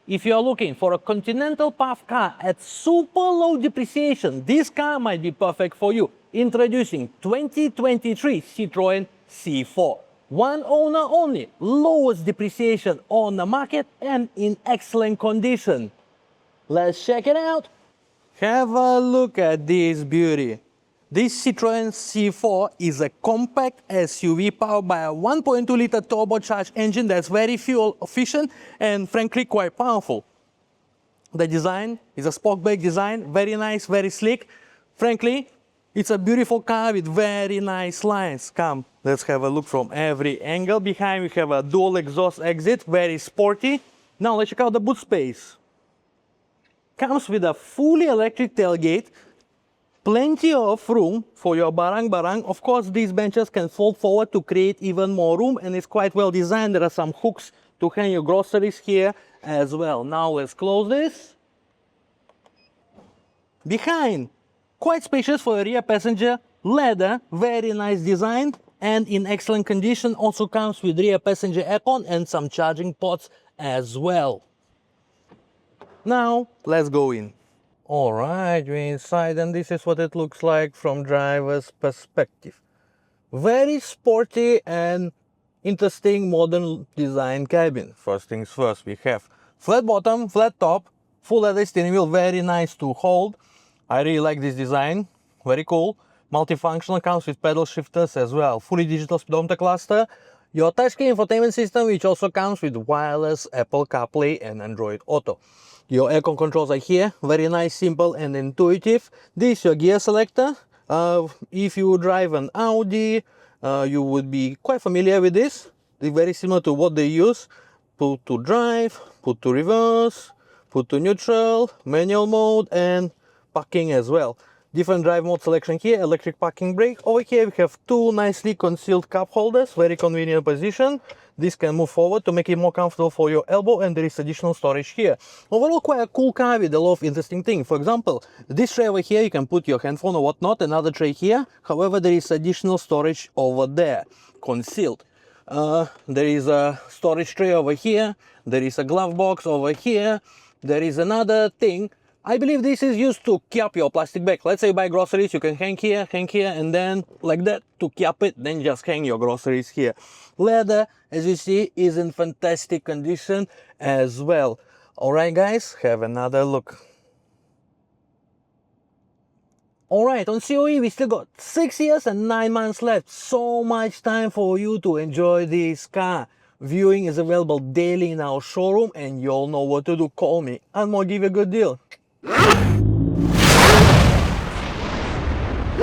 If you are looking for a continental path car at super low depreciation, this car might be perfect for you. Introducing 2023 Citroen C4. One owner only, lowest depreciation on the market and in excellent condition. Let's check it out. Have a look at this beauty. This Citroen C4 is a compact SUV powered by a 1.2-liter turbocharged engine that's very fuel efficient and frankly quite powerful. The design is a sportback design, very nice, very sleek. Frankly, it's a beautiful car with very nice lines. Come, let's have a look from every angle. Behind we have a dual exhaust exit, very sporty. Now let's check out the boot space. Comes with a fully electric tailgate. Plenty of room for your barang-barang. Of course, these benches can fold forward to create even more room, and it's quite well designed. There are some hooks to hang your groceries here as well. Now let's close this. Behind, quite spacious for a rear passenger. Leather, very nice design and in excellent condition. Also comes with rear passenger aircon and some charging ports as well. Now let's go in. Alright, we're inside and this is what it looks like from driver's perspective. Very sporty and interesting modern design cabin. First things first, we have flat bottom, flat top, full leather steering wheel, very nice to hold. I really like this design, very cool. Multifunctional, comes with pedal shifters as well. Fully digital speedometer cluster. Your touchscreen infotainment system, which also comes with wireless Apple CarPlay and Android Auto. Your aircon controls are here, very nice, simple and intuitive. This is your gear selector. If you drive an Audi, you would be quite familiar with this. They're very similar to what they use. Put to drive, put to reverse, put to neutral, manual mode and parking as well. Different drive mode selection here, electric parking brake. Over here we have two nicely concealed cup holders, very convenient position. This can move forward to make it more comfortable for your elbow, and there is additional storage here. Overall, quite a cool car with a lot of interesting things. For example, this tray over here, you can put your handphone or whatnot, another tray here. However, there is additional storage over there, concealed. There is a storage tray over here. There is a glove box over here. There is another thing. I believe this is used to cap your plastic bag. Let's say you buy groceries, you can hang here, and then like that to cap it, then just hang your groceries here. Leather, as you see, is in fantastic condition as well. Alright guys, have another look. Alright, on COE we still got 6 years and 9 months left. So much time for you to enjoy this car. Viewing is available daily in our showroom and you all know what to do. Call me and we'll give you a good deal.